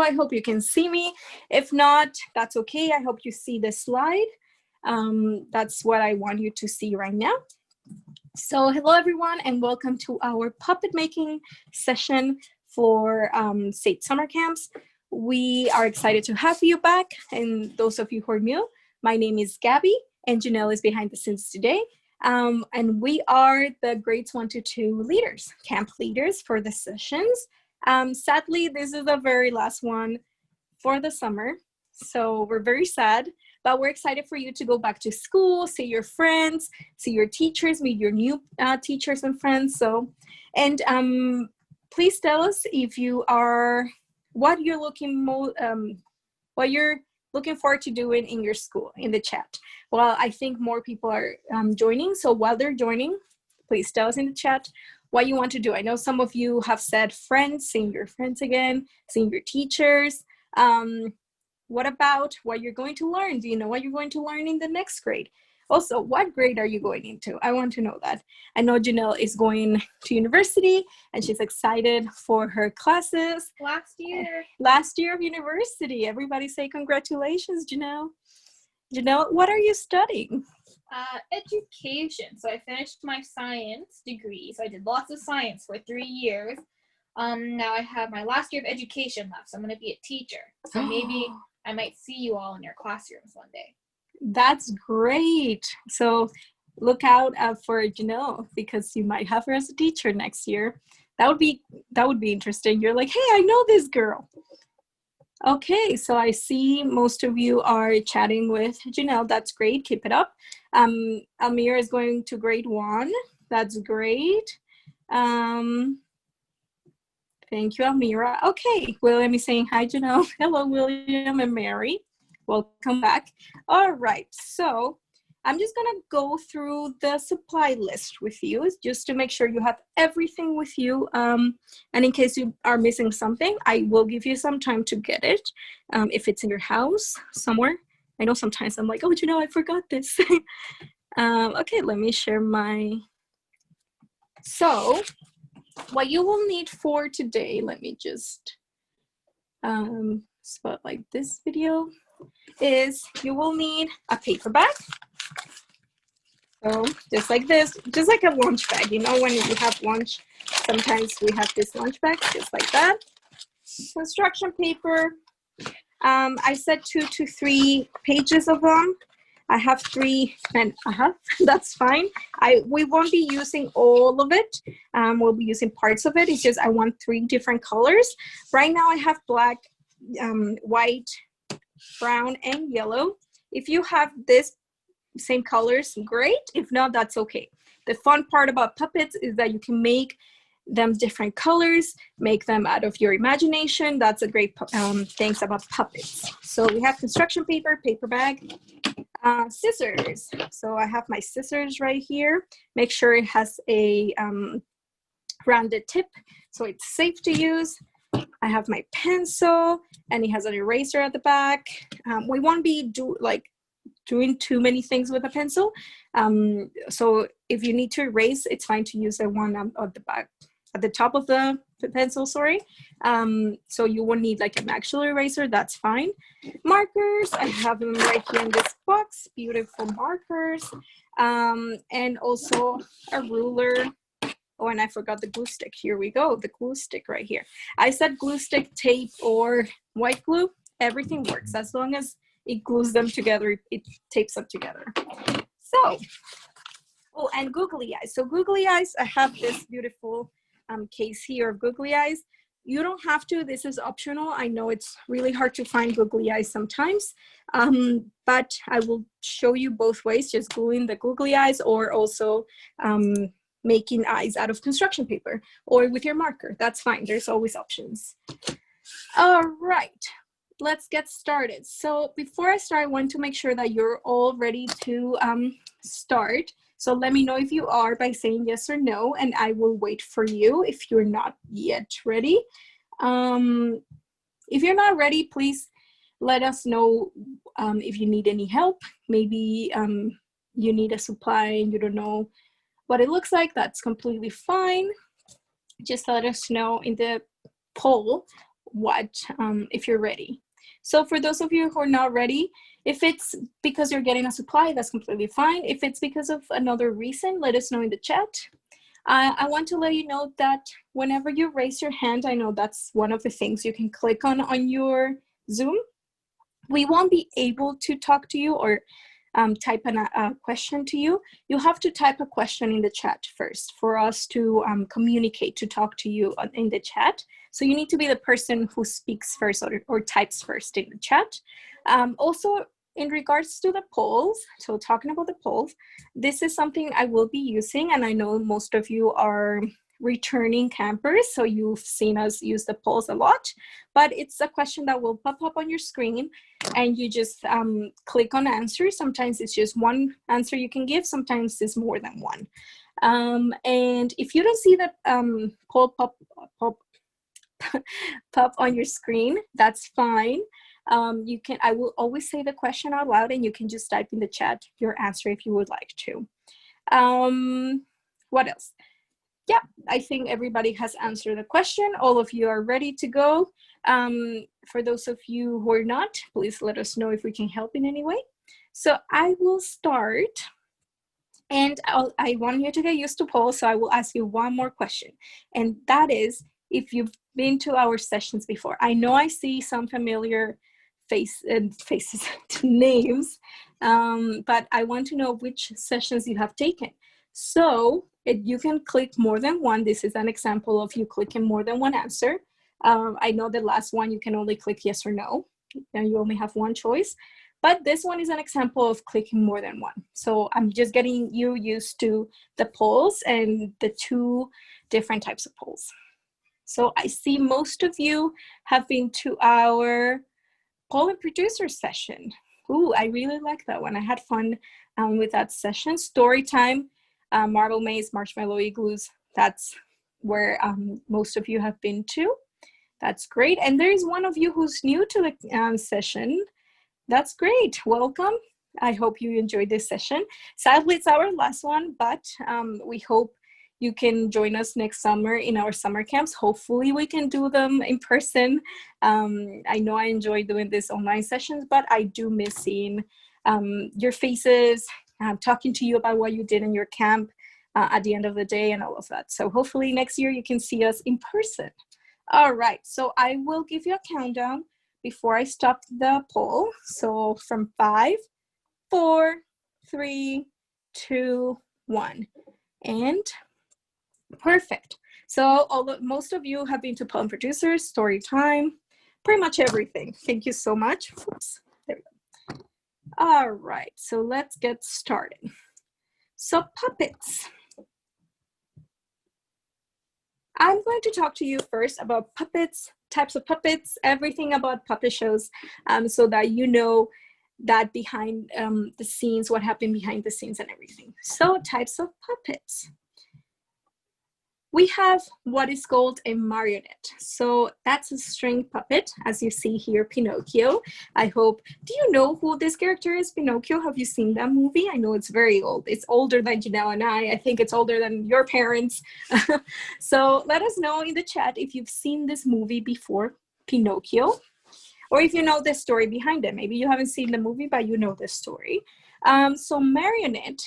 I hope you can see me. If not, that's okay. I hope you see the slide. That's what I want you to see right now. So hello everyone, and welcome to our puppet making session for state summer camps. We are excited to have you back, and those of you who are new, my name is Gabby, and Janelle is behind the scenes today. And we are the grades 1 to 2 leaders, camp leaders for the sessions. Sadly, this is the very last one for the summer, so we're very sad, but we're excited for you to go back to school, see your friends, see your teachers, meet your new teachers and friends. So, and please tell us if you are, what you're looking forward to doing in your school in the chat. Well, I think more people are joining, so while they're joining, please tell us in the chat what you want to do. I know some of you have said friends, seeing your friends again, seeing your teachers. What about what you're going to learn? Do you know what you're going to learn in the next grade? Also, what grade are you going into? I want to know that. I know Janelle is going to university and she's excited for her classes. Last year of university. Everybody say congratulations, Janelle. Janelle, what are you studying? Education. So I finished my science degree. So I did lots of science for 3 years. Now I have my last year of education left. So I'm going to be a teacher. So maybe I might see you all in your classrooms one day. That's great. So look out for Janelle, because you might have her as a teacher next year. That would be interesting. You're like, hey, I know this girl. Okay, so I see most of you are chatting with Janelle. That's great. Keep it up. Almira is going to grade 1. That's great. Thank you, Almira. Okay, William is saying hi, Janelle. Hello, William and Mary. Welcome back. All right, so I'm just gonna go through the supply list with you just to make sure you have everything with you. And in case you are missing something, I will give you some time to get it. If it's in your house somewhere. I know sometimes I'm like, oh, you know, I forgot this. Okay, let me share my. So what you will need for today, let me just spotlight this video, is you will need a paper bag. So just like this, just like a lunch bag. You know, when you have lunch, sometimes we have this lunch bag, just like that. Construction paper. I said 2 to 3 pages of them. I have 3.5. That's fine. We won't be using all of it. We'll be using parts of it. It's just I want 3 different colors. Right now I have black, white, brown, and yellow. If you have this same colors, great. If not, that's okay. The fun part about puppets is that you can make them different colors, make them out of your imagination. That's a great thing about puppets. So we have construction paper, paper bag, scissors. So I have my scissors right here. Make sure it has a rounded tip so it's safe to use. I have my pencil, and it has an eraser at the back. We won't be doing too many things with a pencil. So if you need to erase, it's fine to use the one at the back, at the top of the pencil, sorry. So you won't need like an actual eraser, that's fine. Markers, I have them right here in this box, beautiful markers. And also a ruler. Oh, and I forgot the glue stick. Here we go, the glue stick right here. I said glue stick, tape, or white glue. Everything works as long as it glues them together, it tapes them together. So, oh, and googly eyes. So googly eyes, I have this beautiful case here of googly eyes. You don't have to, this is optional. I know it's really hard to find googly eyes sometimes, but I will show you both ways, just gluing the googly eyes or also making eyes out of construction paper or with your marker. That's fine, there's always options. All right, let's get started. So before I start, I want to make sure that you're all ready to start. So let me know if you are by saying yes or no, and I will wait for you if you're not yet ready. If you're not ready, please let us know if you need any help. Maybe you need a supply and you don't know what it looks like. That's completely fine. Just let us know in the poll if you're ready. So for those of you who are not ready, if it's because you're getting a supply, that's completely fine. If it's because of another reason, let us know in the chat. I want to let you know that whenever you raise your hand, I know that's one of the things you can click on your Zoom. We won't be able to talk to you or type a question to you. You have to type a question in the chat first for us to communicate, to talk to you in the chat. So you need to be the person who speaks first or types first in the chat. Also, in regards to the polls, so talking about the polls, this is something I will be using, and I know most of you are returning campers, so you've seen us use the polls a lot, but it's a question that will pop up on your screen, and you just click on answer. Sometimes it's just one answer you can give, sometimes it's more than one. And if you don't see the poll pop on your screen, that's fine. I will always say the question out loud, and you can just type in the chat your answer if you would like to. What else? Yeah, I think everybody has answered the question. All of you are ready to go. For those of you who are not, please let us know if we can help in any way. So I will start, and I want you to get used to polls, so I will ask you one more question, and that is if you've been to our sessions before. I know I see some familiar faces, names, but I want to know which sessions you have taken. So you can click more than one. This is an example of you clicking more than one answer. I know the last one you can only click yes or no, and you only have one choice. But this one is an example of clicking more than one. So I'm just getting you used to the polls and the two different types of polls. So I see most of you have been to our poll and producer session. Ooh, I really like that one. I had fun with that session. Story time, Marble Maze, Marshmallow Igloos. That's where most of you have been to. That's great. And there is one of you who's new to the session. That's great. Welcome. I hope you enjoyed this session. Sadly, it's our last one, but we hope you can join us next summer in our summer camps. Hopefully we can do them in person. I know I enjoy doing these online sessions, but I do miss seeing your faces, talking to you about what you did in your camp at the end of the day and all of that. So hopefully next year you can see us in person. All right, so I will give you a countdown before I stop the poll. So from 5, 4, 3, 2, 1, and perfect. So most of you have been to Poem Producers, Story Time, pretty much everything. Thank you so much. Oops, there we go. All right, so let's get started. So puppets. I'm going to talk to you first about puppets, types of puppets, everything about puppet shows, so that you know that behind the scenes, what happened behind the scenes and everything. So types of puppets. We have what is called a marionette. So that's a string puppet, as you see here, Pinocchio. I hope, do you know who this character is, Pinocchio? Have you seen that movie? I know it's very old. It's older than Janelle and I. I think it's older than your parents. So let us know in the chat if you've seen this movie before, Pinocchio, or if you know the story behind it. Maybe you haven't seen the movie, but you know the story. So marionette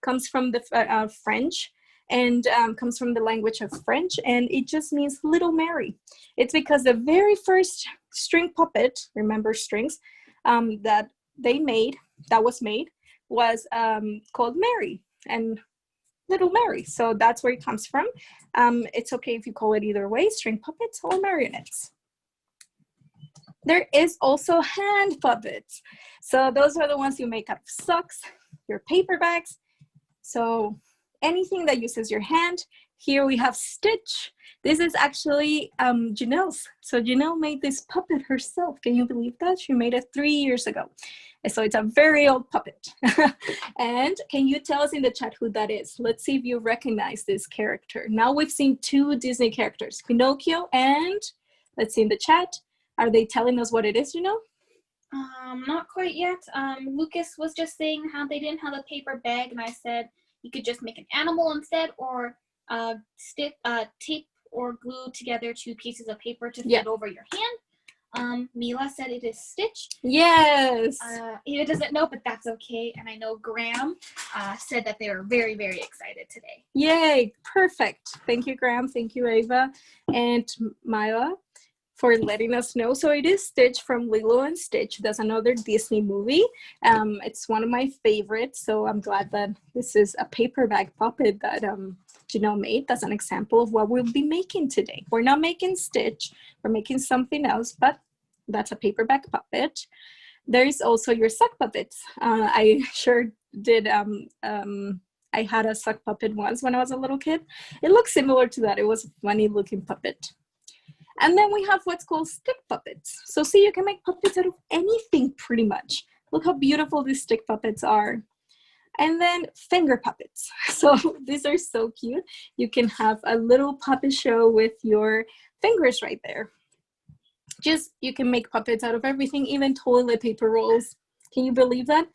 comes from the French, and comes from the language of French, and it just means little Mary. It's because the very first string puppet, remember strings, that was made called Mary, and little Mary. So that's where it comes from. It's okay if you call it either way, string puppets or marionettes. There is also hand puppets. So those are the ones you make out of socks, your paper bags. So anything that uses your hand. Here we have Stitch. This is actually Janelle's. So Janelle made this puppet herself. Can you believe that? She made it 3 years ago. And so it's a very old puppet. And can you tell us in the chat who that is? Let's see if you recognize this character. Now we've seen 2 Disney characters, Pinocchio and, let's see in the chat. Are they telling us what it is, you know? Not quite yet. Lucas was just saying how they didn't have a paper bag, and I said, you could just make an animal instead, or tape or glue together two pieces of paper to Yeah. fit over your hand. Mila said it is stitched. Yes. Eva doesn't know, but that's okay. And I know Graham said that they were very, very excited today. Yay, perfect. Thank you, Graham. Thank you, Ava and Mila, for letting us know. So it is Stitch from Lilo and Stitch. That's another Disney movie. It's one of my favorites. So I'm glad that this is a paperback puppet that Janelle made. That's an example of what we'll be making today. We're not making Stitch. We're making something else, but that's a paperback puppet. There is also your sock puppets. I sure did. I had a sock puppet once when I was a little kid. It looks similar to that. It was a funny looking puppet. And then we have what's called stick puppets. So see, you can make puppets out of anything pretty much. Look how beautiful these stick puppets are. And then finger puppets. So these are so cute. You can have a little puppet show with your fingers right there. You can make puppets out of everything, even toilet paper rolls. Can you believe that?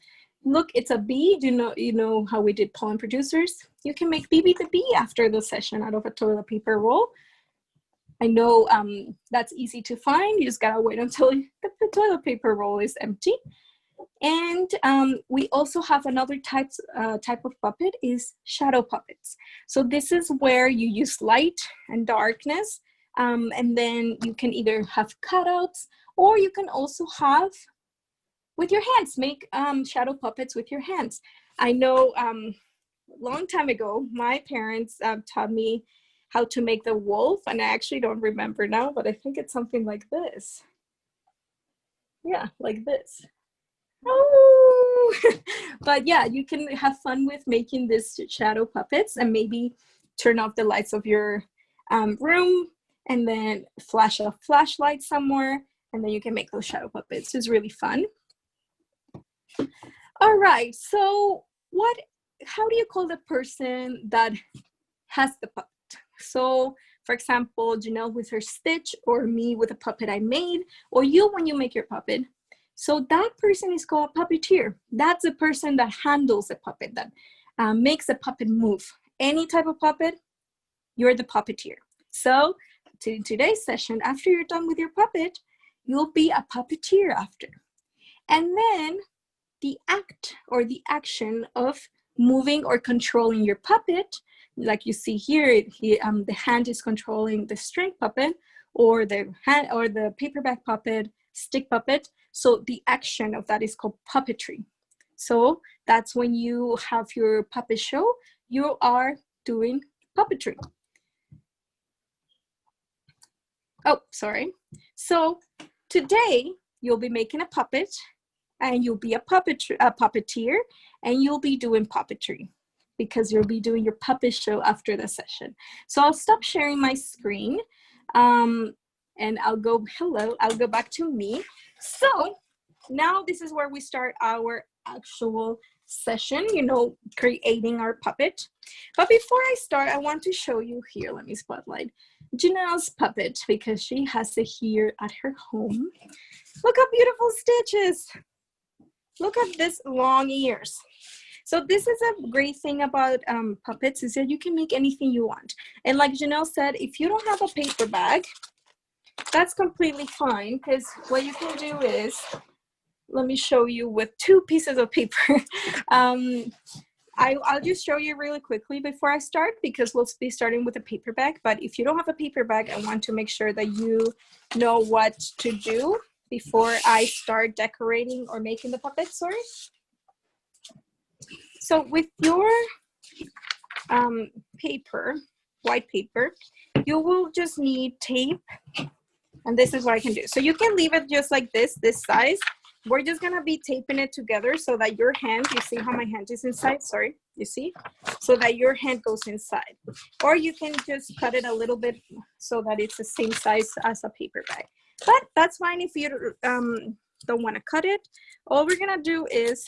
Look, it's a bee. You know how we did Pollen Producers? You can make BB the bee after the session out of a toilet paper roll. I know that's easy to find. You just gotta wait until the toilet paper roll is empty. And we also have another type of puppet is shadow puppets. So this is where you use light and darkness, and then you can either have cutouts, or you can also have with your hands, make shadow puppets with your hands. I know a long time ago, my parents taught me how to make the wolf, and I actually don't remember now, but I think it's something like this. Yeah, like this. Oh, but yeah, you can have fun with making these shadow puppets, and maybe turn off the lights of your room and then flash a flashlight somewhere, and then you can make those shadow puppets. It's really fun. All right, so how do you call the person that has the puppet? So for example, Janelle with her Stitch, or me with a puppet I made, or you when you make your puppet. So that person is called a puppeteer. That's the person that handles the puppet, that makes the puppet move. Any type of puppet, you're the puppeteer. So in today's session, after you're done with your puppet, you'll be a puppeteer after. And then the act or the action of moving or controlling your puppet, like you see here, the hand is controlling the string puppet, or the hand, or the paperback puppet, stick puppet. So the action of that is called puppetry. So that's when you have your puppet show, you are doing puppetry. Oh, sorry. So today you'll be making a puppet, and you'll be a puppeteer, and you'll be doing puppetry because you'll be doing your puppet show after the session. So I'll stop sharing my screen, and I'll go back to me. So now this is where we start our actual session, creating our puppet. But before I start, I want to show you here, let me spotlight Janelle's puppet, because she has it here at her home. Look how beautiful Stitches. Look at this long ears. So this is a great thing about puppets, is that you can make anything you want. And like Janelle said, if you don't have a paper bag, that's completely fine, because what you can do is, let me show you with two pieces of paper. I'll just show you really quickly before I start, because we'll be starting with a paper bag. But if you don't have a paper bag, I want to make sure that you know what to do before I start decorating or making the puppet, sorry. So with your paper, white paper, you will just need tape, and this is what I can do. So you can leave it just like this size. We're just gonna be taping it together so that your hand, you see how my hand is inside, sorry, you see? So that your hand goes inside. Or you can just cut it a little bit so that it's the same size as a paper bag. But that's fine if you don't wanna cut it. All we're gonna do is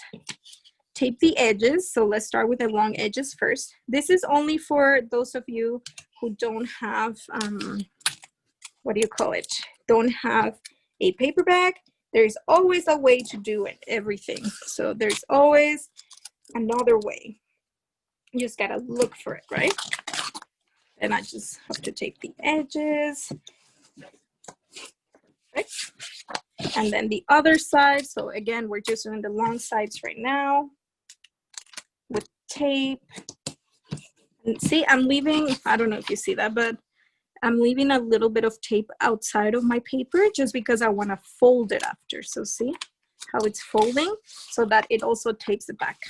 tape the edges. So let's start with the long edges first. This is only for those of you who don't have, don't have a paper bag. There's always a way to do it, everything. So there's always another way. You just gotta look for it, right? And I just have to tape the edges. Right. And then the other side. So again, we're just doing the long sides right now with tape. And see, I'm leaving, I don't know if you see that, but I'm leaving a little bit of tape outside of my paper just because I want to fold it after. So see how it's folding so that it also tapes it back.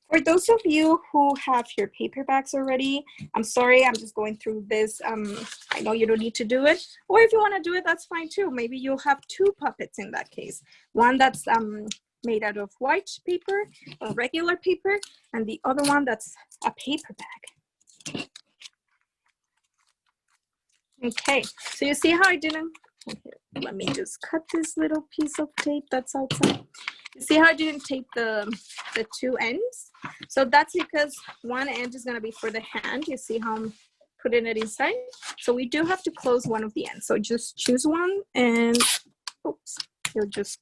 For those of you who have your paper bags already, I'm sorry, I'm just going through this. I know you don't need to do it. Or if you want to do it, that's fine too. Maybe you'll have two puppets in that case. One that's made out of white paper or regular paper, and the other one that's a paper bag. Okay, so you see how I didn't, let me just cut this little piece of tape that's outside. You see how I didn't tape the two ends? So that's because one end is gonna be for the hand. You see how I'm putting it inside? So we do have to close one of the ends. So just choose one and, oops, you'll just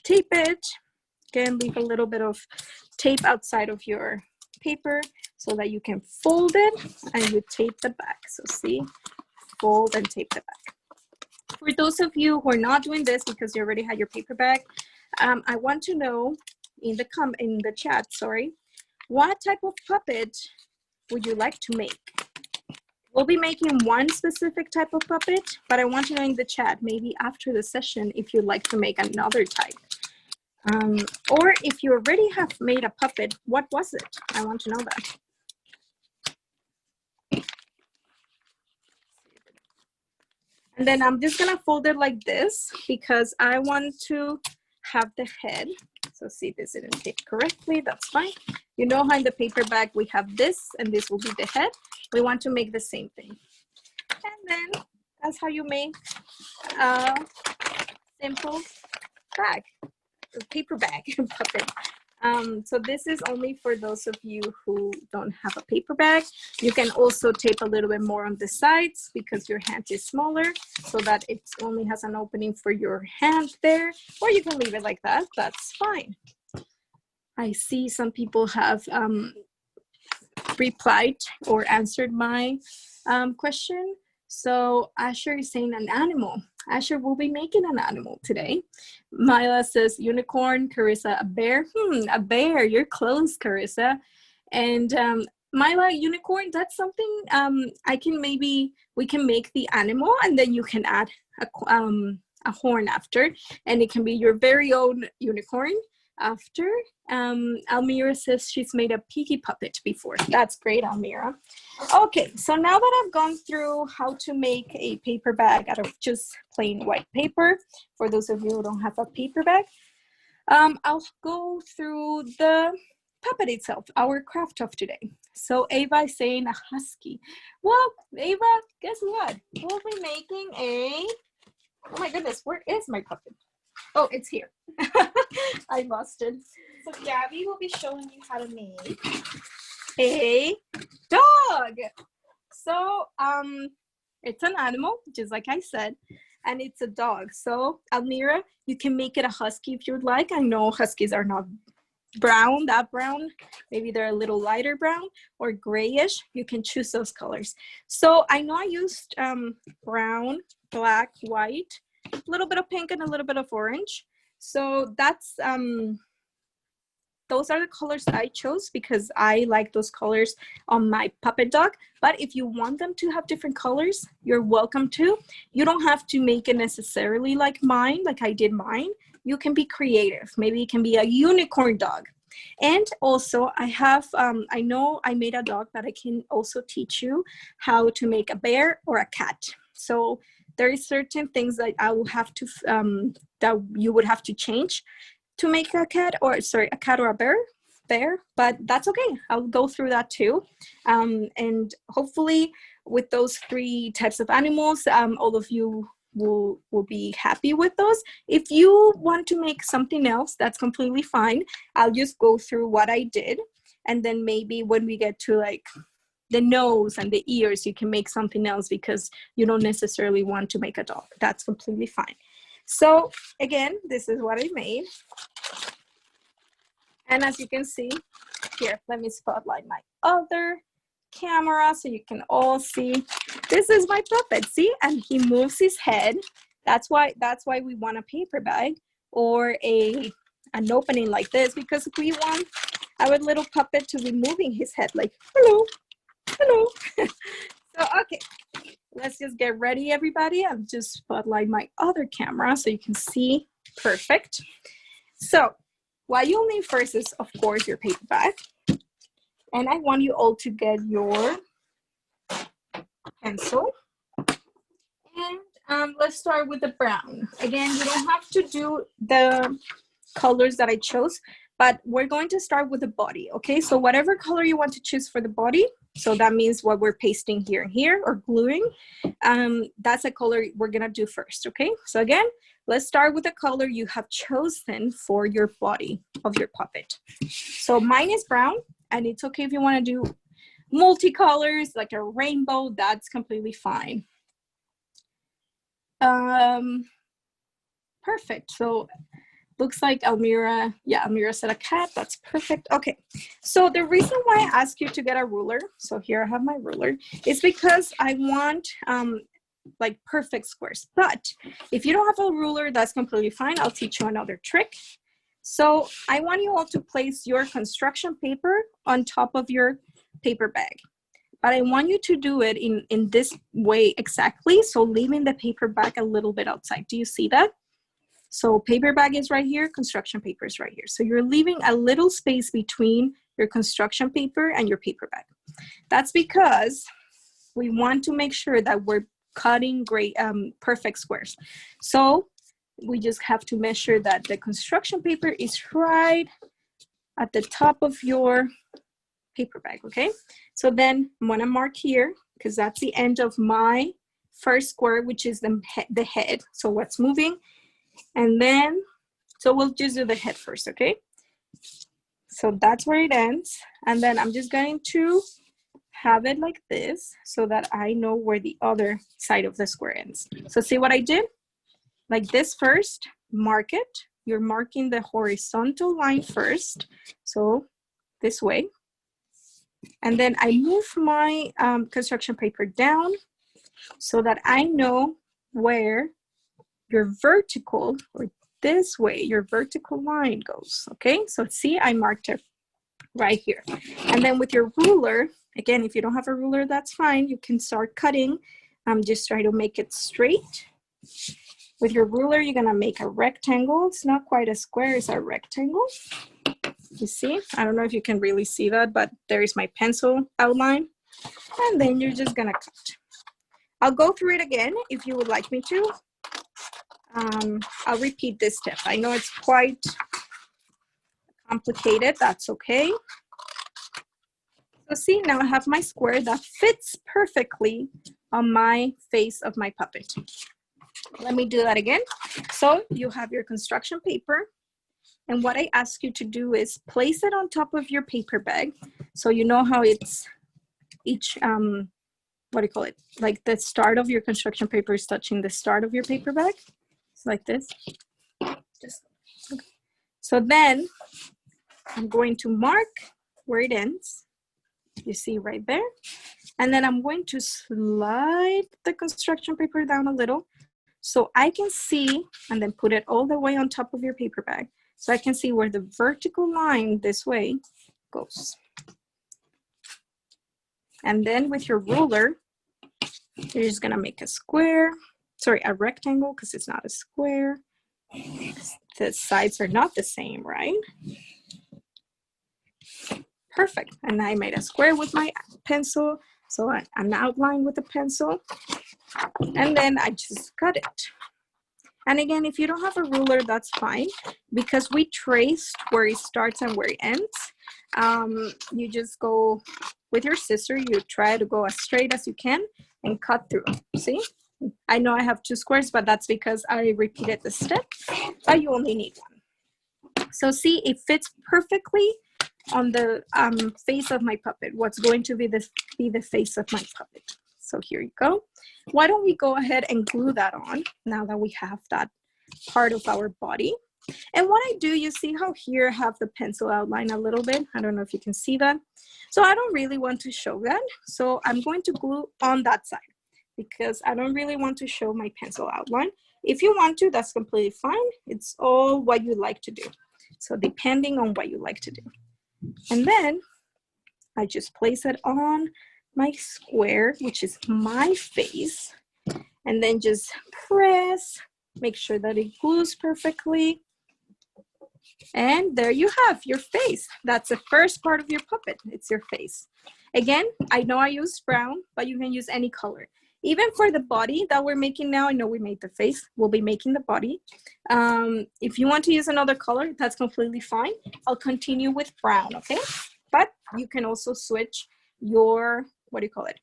tape it. Again, leave a little bit of tape outside of your paper so that you can fold it and you tape the back. So see, fold and tape the back. For those of you who are not doing this because you already had your paper bag, I want to know in the chat, sorry, what type of puppet would you like to make? We'll be making one specific type of puppet, but I want to know in the chat, maybe after the session, if you'd like to make another type. Or if you already have made a puppet, what was it? I want to know that. And then I'm just gonna fold it like this because I want to have the head. So see, this didn't tape correctly, that's fine. You know how in the paper bag we have this and this will be the head. We want to make the same thing. And then that's how you make a simple bag, a paper bag puppet. So this is only for those of you who don't have a paper bag. You can also tape a little bit more on the sides because your hand is smaller so that it only has an opening for your hand there, or you can leave it like that, that's fine. I see some people have replied or answered my question. So Asher is saying an animal. Asher will be making an animal today. Myla says unicorn. Carissa, a bear. A bear. You're close, Carissa. And Myla, unicorn, that's something we can make the animal and then you can add a horn after. And it can be your very own unicorn after. Almira says she's made a piggy puppet before. That's great, Almira. Okay, so now that I've gone through how to make a paper bag out of just plain white paper, for those of you who don't have a paper bag, I'll go through the puppet itself, our craft of today. So Ava is saying a husky. Well, Ava, guess what? We'll be making a, oh my goodness, where is my puppet? Oh, it's here. I lost it. So Gabby will be showing you how to make a dog. So it's an animal, just like I said, and it's a dog. So Almira, you can make it a husky if you'd like. I know huskies are not brown, that brown. Maybe they're a little lighter brown or grayish. You can choose those colors. So I know I used brown, black, white, a little bit of pink and a little bit of orange. So that's those are the colors I chose because I like those colors on my puppet dog. But if you want them to have different colors, you're welcome to. You don't have to make it necessarily like mine, like I did mine. You can be creative. Maybe it can be a unicorn dog. And also I have, I know I made a dog, but I can also teach you how to make a bear or a cat. So there is certain things that I will have to, that you would have to change to make a cat or a bear, but that's okay. I'll go through that too. And hopefully with those 3 types of animals, all of you will be happy with those. If you want to make something else, that's completely fine. I'll just go through what I did. And then maybe when we get to like the nose and the ears, you can make something else because you don't necessarily want to make a dog. That's completely fine. So again, this is what I made. And as you can see, here, let me spotlight my other camera so you can all see. This is my puppet, see? And he moves his head. That's why we want a paper bag or an opening like this, because we want our little puppet to be moving his head like, hello, hello. So, okay, let's just get ready, everybody. I've just spotlight my other camera so you can see perfect. So what you'll need first is, of course, your paper bag. And I want you all to get your pencil. And let's start with the brown. Again, you don't have to do the colors that I chose, but we're going to start with the body, okay? So whatever color you want to choose for the body, so that means what we're pasting here and here or gluing, that's a color we're gonna do first, okay? So again, let's start with the color you have chosen for your body of your puppet. So mine is brown, and it's okay if you wanna do multicolors, like a rainbow, that's completely fine. Perfect, so looks like Almira said a cat, that's perfect. Okay, so the reason why I ask you to get a ruler, so here I have my ruler, is because I want like perfect squares. But if you don't have a ruler, that's completely fine. I'll teach you another trick. So I want you all to place your construction paper on top of your paper bag. But I want you to do it in this way exactly, so leaving the paper bag a little bit outside. Do you see that? So paper bag is right here, construction paper is right here. So you're leaving a little space between your construction paper and your paper bag. That's because we want to make sure that we're cutting great, perfect squares. So we just have to measure that the construction paper is right at the top of your paper bag, okay? So then I'm gonna mark here because that's the end of my first square, which is the head. So what's moving? And then, so we'll just do the head first, okay? So that's where it ends. And then I'm just going to have it like this so that I know where the other side of the square ends. So see what I did? Like this first, mark it. You're marking the horizontal line first. So this way. And then I move my construction paper down so that I know where your vertical, or this way, your vertical line goes, okay? So see, I marked it right here. And then with your ruler, again, if you don't have a ruler, that's fine. You can start cutting. Just try to make it straight. With your ruler, you're gonna make a rectangle. It's not quite a square, it's a rectangle. You see? I don't know if you can really see that, but there is my pencil outline. And then you're just gonna cut. I'll go through it again if you would like me to. I'll repeat this step. I know it's quite complicated, that's okay. So see, now I have my square that fits perfectly on my face of my puppet. Let me do that again. So you have your construction paper, and what I ask you to do is place it on top of your paper bag. So you know how it's each, what do you call it? Like the start of your construction paper is touching the start of your paper bag. It's like this. Just, okay. So then I'm going to mark where it ends. You see right there. And then I'm going to slide the construction paper down a little so I can see, and then put it all the way on top of your paper bag. So I can see where the vertical line this way goes. And then with your ruler, you're just gonna make a square, sorry, a rectangle, because it's not a square. The sides are not the same, right? Perfect. And I made a square with my pencil. So an outline with a pencil. And then I just cut it. And again, if you don't have a ruler, that's fine, because we traced where it starts and where it ends. You just go with your scissor, you try to go as straight as you can and cut through. See? I know I have two squares, but that's because I repeated the step, but you only need one. So see, it fits perfectly on the face of my puppet. What's going to be the face of my puppet. So here you go. Why don't we go ahead and glue that on now that we have that part of our body. And what I do, you see how here I have the pencil outline a little bit. I don't know if you can see that. So I don't really want to show that. So I'm going to glue on that side because I don't really want to show my pencil outline. If you want to, that's completely fine. It's all what you like to do. So depending on what you like to do. And then I just place it on my square, which is my face. And then just press, make sure that it glues perfectly. And there you have your face. That's the first part of your puppet. It's your face. Again, I know I used brown, but you can use any color. Even for the body that we're making now, I know we made the face. We'll be making the body. If you want to use another color, that's completely fine. I'll continue with brown, okay? But you can also switch your, what do you call it?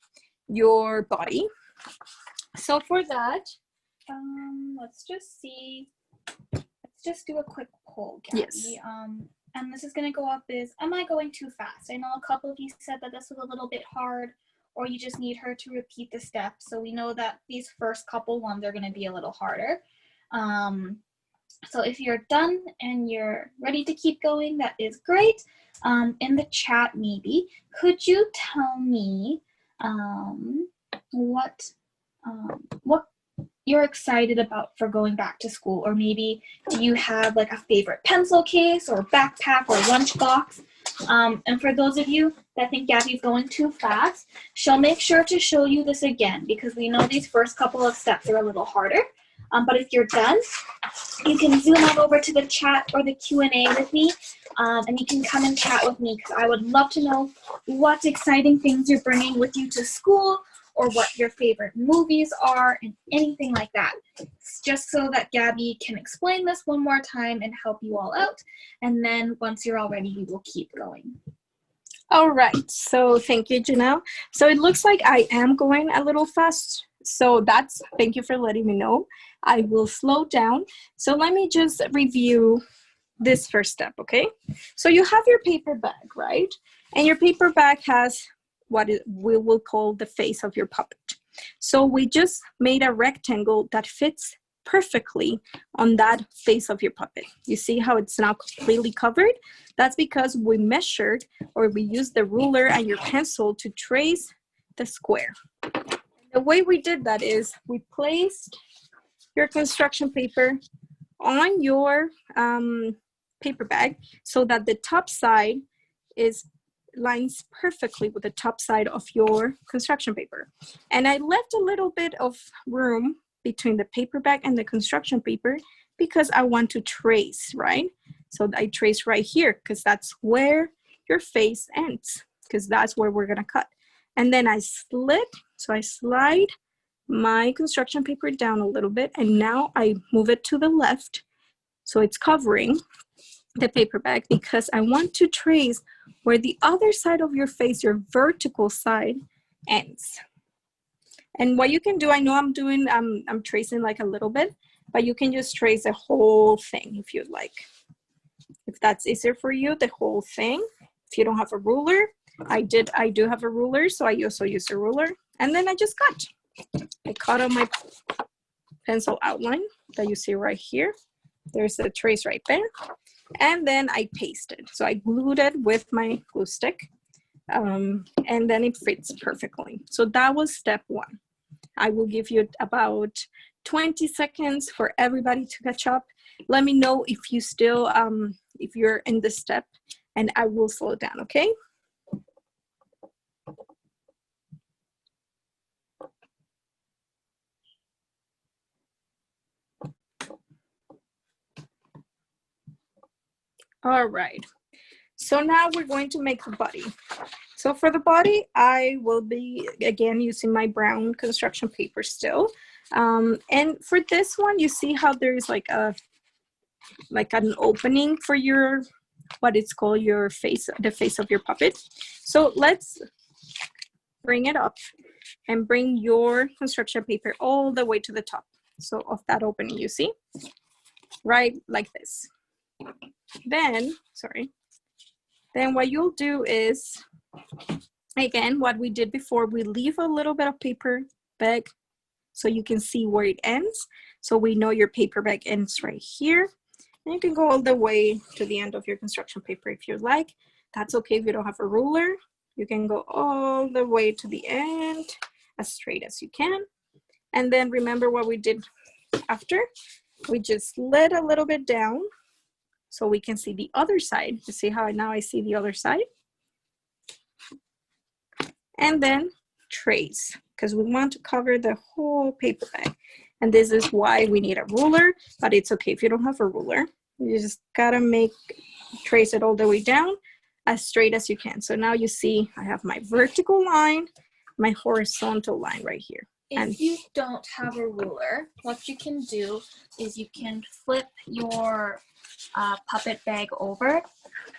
Your body. So for that, let's just see. Let's just do a quick poll, Gabby. Yes. And this is going to go up is, am I going too fast? I know a couple of you said that this was a little bit hard, or you just need her to repeat the steps. So we know that these first couple ones are going to be a little harder. So if you're done and you're ready to keep going, that is great. In the chat, maybe, could you tell me what you're excited about for going back to school? Or maybe do you have like a favorite pencil case or backpack or lunchbox? And for those of you that think Gabby's going too fast, she'll make sure to show you this again because we know these first couple of steps are a little harder. But if you're done, you can zoom on over to the chat or the Q&A with me, and you can come and chat with me because I would love to know what exciting things you're bringing with you to school or what your favorite movies are and anything like that. Just so that Gabby can explain this one more time and help you all out. And then once you're all ready, we will keep going. All right, so thank you, Janelle. So it looks like I am going a little fast. So thank you for letting me know. I will slow down. So let me just review this first step, okay? So you have your paper bag, right? And your paper bag has what we will call the face of your puppet. So we just made a rectangle that fits perfectly on that face of your puppet. You see how it's now completely covered? That's because we measured, or we used the ruler and your pencil to trace the square. The way we did that is we placed your construction paper on your paper bag so that the top side lines perfectly with the top side of your construction paper. And I left a little bit of room between the paper bag and the construction paper because I want to trace, right? So I trace right here because that's where your face ends, because that's where we're gonna cut. And then I slide my construction paper down a little bit, and now I move it to the left so it's covering the paper bag because I want to trace where the other side of your face, your vertical side, ends. And what you can do, I know I'm tracing like a little bit, but you can just trace the whole thing if you'd like. If that's easier for you, the whole thing. If you don't have a ruler, I do have a ruler, so I also use a ruler. And then I just cut. I cut on my pencil outline that you see right here. There's a trace right there. And then I pasted. So I glued it with my glue stick. And then it fits perfectly. So that was step one. I will give you about 20 seconds for everybody to catch up. Let me know if you still, if you're in this step, and I will slow down, okay? All right, so now we're going to make the body. So for the body, I will be, again, using my brown construction paper still. And for this one, you see how there's like an opening for your, what it's called, your face, the face of your puppet. So let's bring it up and bring your construction paper all the way to the top. So of that opening, you see, right, like this. Then what you'll do is, again, what we did before, we leave a little bit of paper bag so you can see where it ends. So we know your paper bag ends right here. And you can go all the way to the end of your construction paper if you like. That's okay if you don't have a ruler. You can go all the way to the end, as straight as you can. And then remember what we did after? We just slid a little bit down so we can see the other side. You see how now I see the other side? And then trace, because we want to cover the whole paper bag. And this is why we need a ruler, but it's okay if you don't have a ruler. You just gotta trace it all the way down as straight as you can. So now you see I have my vertical line, my horizontal line right here. If you don't have a ruler, what you can do is you can flip your puppet bag over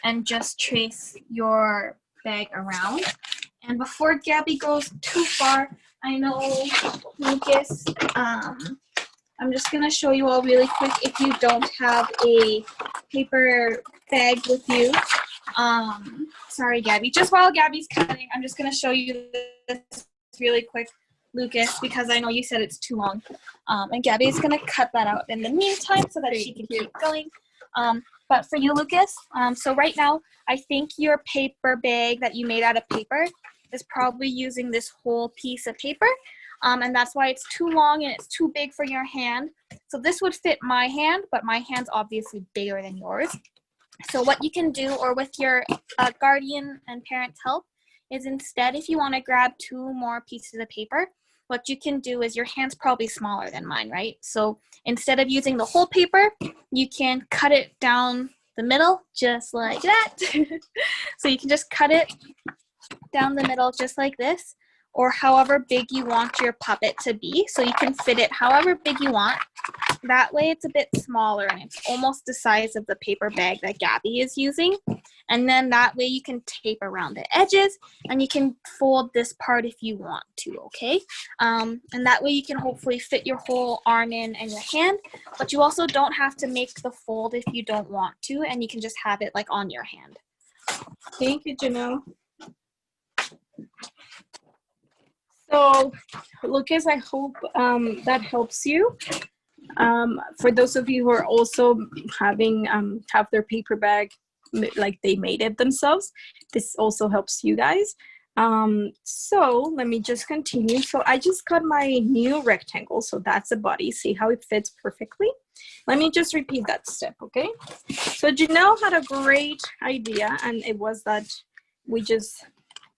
and just trace your bag around. And before Gabby goes too far, I know, Lucas, I'm just going to show you all really quick if you don't have a paper bag with you. Sorry, Gabby. Just while Gabby's cutting, I'm just going to show you this really quick, Lucas, because I know you said it's too long. And Gabby's going to cut that out in the meantime so that she can keep going. But for you, Lucas, so right now, I think your paper bag that you made out of paper is probably using this whole piece of paper. And that's why it's too long and it's too big for your hand. So this would fit my hand, but my hand's obviously bigger than yours. So what you can do, or with your guardian and parent's help, is instead, if you want to grab 2 more pieces of paper, what you can do is, your hand's probably smaller than mine, right? So instead of using the whole paper, you can cut it down the middle, just like that. So you can just cut it down the middle just like this, or however big you want your puppet to be. So you can fit it however big you want. That way it's a bit smaller and it's almost the size of the paper bag that Gabby is using. And then that way you can tape around the edges and you can fold this part if you want to, okay? And that way you can hopefully fit your whole arm in and your hand, but you also don't have to make the fold if you don't want to, and you can just have it like on your hand. Thank you, Janelle. So, Lucas, I hope that helps you. For those of you who are also having have their paper bag like they made it themselves, this also helps you guys. So let me just continue. So I just cut my new rectangle. So that's the body. See how it fits perfectly? Let me just repeat that step, okay? So Janelle had a great idea, and it was that we just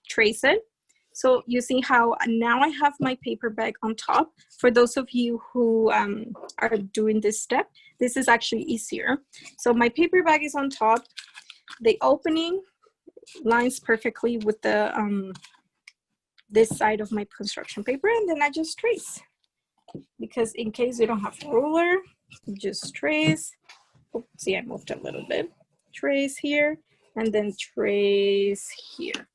trace it. So you see how now I have my paper bag on top. For those of you who are doing this step, this is actually easier. So my paper bag is on top. The opening lines perfectly with the this side of my construction paper, and then I just trace. Because in case you don't have a ruler, you just trace. Oh, see, I moved a little bit. Trace here, and then trace here.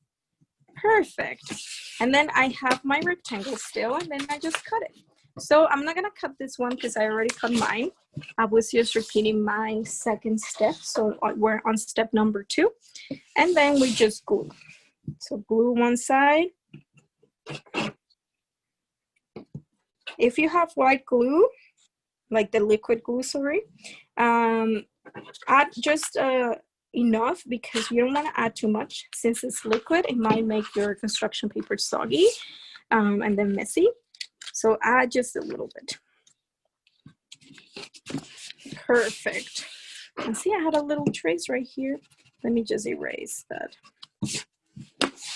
Perfect. And then I have my rectangle still, and then I just cut it. So I'm not gonna cut this one because I already cut mine. I was just repeating my second step. So we're on step number 2. And then we just glue. So glue one side. If you have white glue, like the liquid glue, sorry, add just enough, because you don't want to add too much. Since it's liquid, it might make your construction paper soggy and then messy. So add just a little bit. Perfect. And see, I had a little trace right here. Let me just erase that.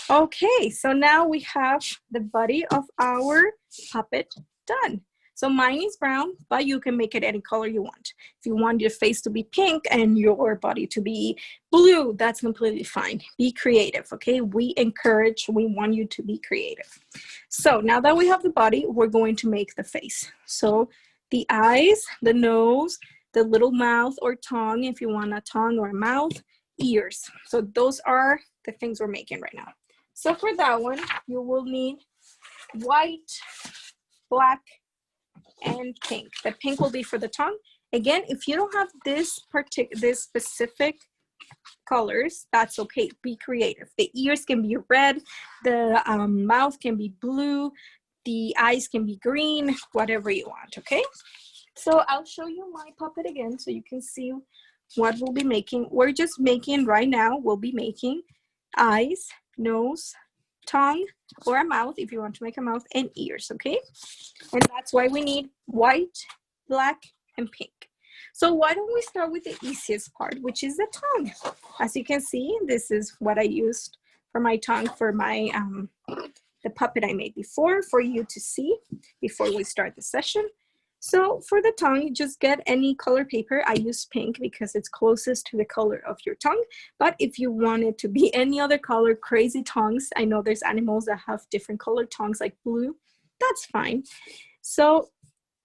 Okay, so now we have the body of our puppet done. So mine is brown, but you can make it any color you want. If you want your face to be pink and your body to be blue, that's completely fine. Be creative, okay? We want you to be creative. So now that we have the body, we're going to make the face. So the eyes, the nose, the little mouth or tongue, if you want a tongue or a mouth, ears. So those are the things we're making right now. So for that one, you will need white, black, and pink. The pink will be for the tongue. Again, if you don't have this specific colors, that's okay. Be creative. The ears can be red, the mouth can be blue, the eyes can be green, whatever you want, okay? So I'll show you my puppet again so you can see what we'll be making. We're just making right now, we'll be making eyes, nose, tongue, or a mouth if you want to make a mouth, and ears, okay? And that's why we need white, black, and pink. So why don't we start with the easiest part, which is the tongue. As you can see, this is what I used for my tongue for my the puppet I made before for you to see before we start the session. So for the tongue, just get any color paper. I use pink because it's closest to the color of your tongue. But if you want it to be any other color, crazy tongues, I know there's animals that have different colored tongues like blue, that's fine. So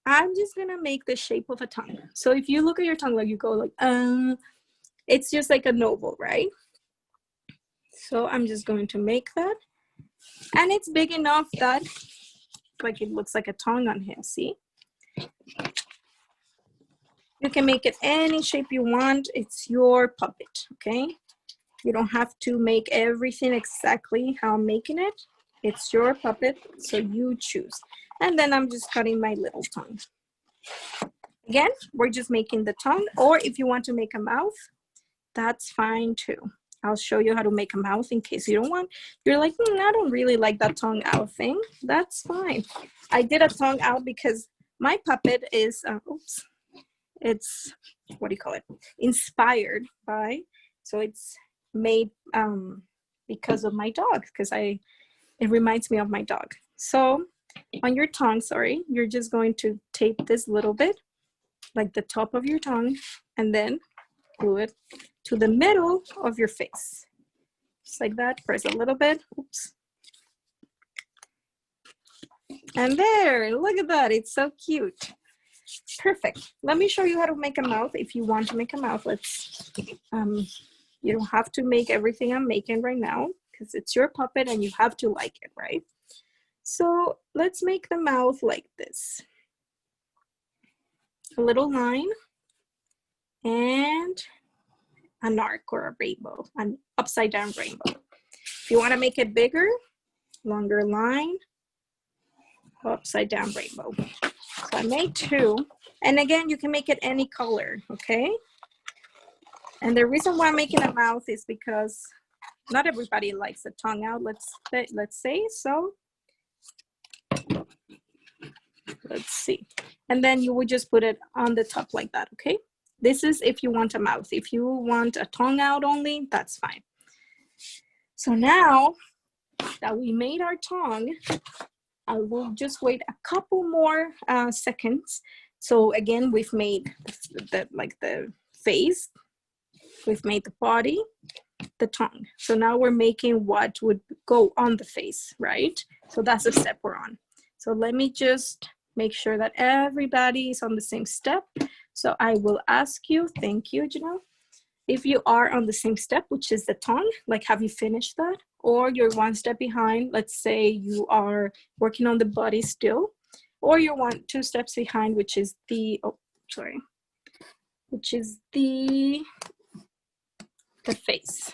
I'm just gonna make the shape of a tongue. So if you look at your tongue, like you go like, it's just like a novel, right? So I'm just going to make that. And it's big enough that like it looks like a tongue on him, see? You can make it any shape you want. It's your puppet, okay? You don't have to make everything exactly how I'm making it. It's your puppet, so you choose. And then I'm just cutting my little tongue. Again, we're just making the tongue, or if you want to make a mouth, that's fine too. I'll show you how to make a mouth in case you don't want. You're like, I don't really like that tongue out thing. That's fine. I did a tongue out because my puppet is, it's, what do you call it? Inspired by, so it's made because of my dog, because it reminds me of my dog. So on your tongue, you're just going to tape this little bit, like the top of your tongue, and then glue it to the middle of your face. Just like that, press a little bit, oops. And there, look at that, it's so cute. Perfect. Let me show you how to make a mouth. If you want to make a mouth, you don't have to make everything I'm making right now because it's your puppet and you have to like it, right? So let's make the mouth like this. A little line and an arc or a rainbow, an upside down rainbow. If you want to make it bigger, longer line, upside down rainbow. So I made two. And again, you can make it any color, okay? And the reason why I'm making a mouth is because not everybody likes a tongue out, let's say. So let's see. And then you would just put it on the top like that, okay? This is if you want a mouth. If you want a tongue out only, that's fine. So now that we made our tongue, I will just wait a couple more seconds. So again, we've made the face, we've made the body, the tongue. So now we're making what would go on the face, right? So that's the step we're on. So let me just make sure that everybody is on the same step. So I will ask you, thank you, Janelle, if you are on the same step, which is the tongue, like have you finished that? Or you're one step behind, let's say you are working on the body still, or you're two steps behind, which is the, which is the face.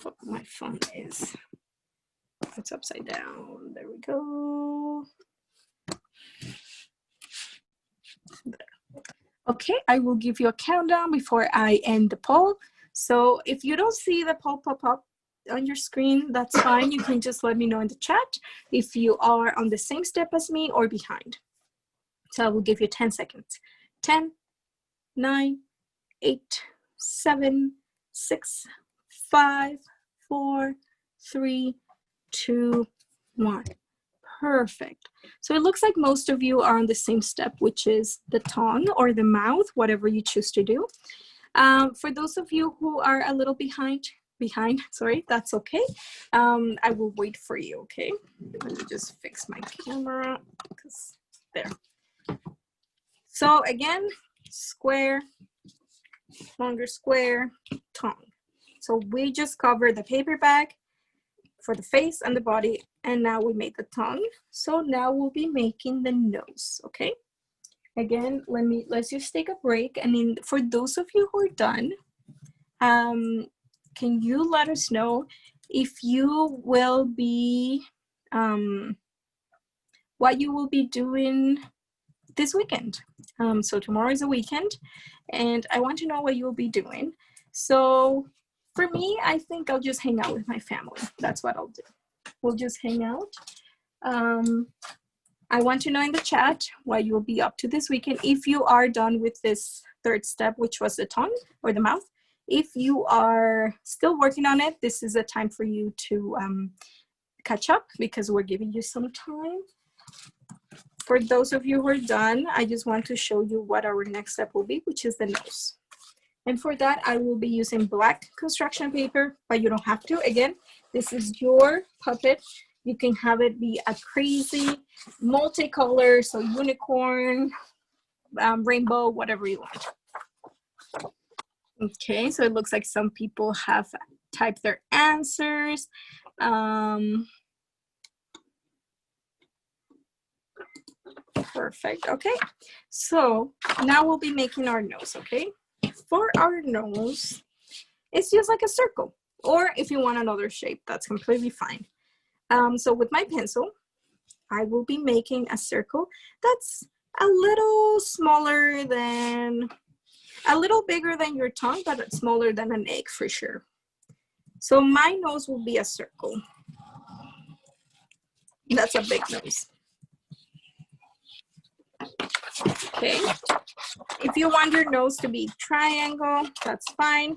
What my phone is. It's upside down. There we go. Okay, I will give you a countdown before I end the poll. So if you don't see the poll pop up on your screen, that's fine. You can just let me know in the chat if you are on the same step as me or behind. So I will give you 10 seconds. 10, 9, 8, 7, 6, 5, 4, 3, 2, 1. Perfect. So it looks like most of you are on the same step, which is the tongue or the mouth, whatever you choose to do. For those of you who are a little behind, that's okay. I will wait for you, okay? Let me just fix my camera, because there. So again, square, longer square, tongue. So we just covered the paper bag for the face and the body, and now we made the tongue. So now we'll be making the nose, okay? Again, let's just take a break. And then for those of you who are done, can you let us know if you will be, what you will be doing this weekend? So tomorrow is a weekend, and I want to know what you'll be doing. So for me, I think I'll just hang out with my family. That's what I'll do. We'll just hang out. I want to know in the chat what you'll be up to this weekend. If you are done with this third step, which was the tongue or the mouth. If you are still working on it, this is a time for you to catch up because we're giving you some time. For those of you who are done, I just want to show you what our next step will be, which is the nose. And for that, I will be using black construction paper, but you don't have to. Again, this is your puppet. You can have it be a crazy multicolor, so unicorn, rainbow, whatever you want. Okay, so it looks like some people have typed their answers. Perfect. Okay, so now we'll be making our nose. Okay, for our nose, it's just like a circle, or if you want another shape, that's completely fine. So with my pencil, I will be making a circle that's a little smaller than, a little bigger than your tongue, but smaller than an egg for sure. So my nose will be a circle. That's a big nose. Okay, if you want your nose to be triangle, that's fine.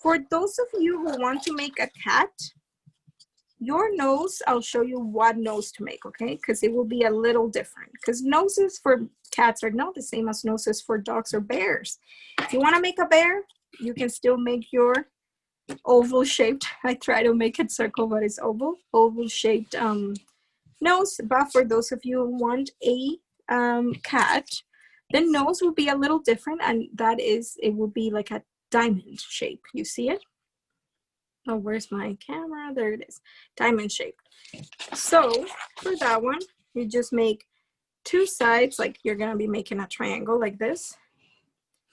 For those of you who want to make a cat, your nose, I'll show you what nose to make, okay? Because it will be a little different. Because noses for cats are not the same as noses for dogs or bears. If you want to make a bear, you can still make your oval shaped. I try to make it circle, but it's oval shaped nose. But for those of you who want a cat, the nose will be a little different, and that is, it will be like a diamond shape. You see it? Oh, where's my camera? There it is. Diamond shape. So for that one, you just make two sides, like you're gonna be making a triangle like this.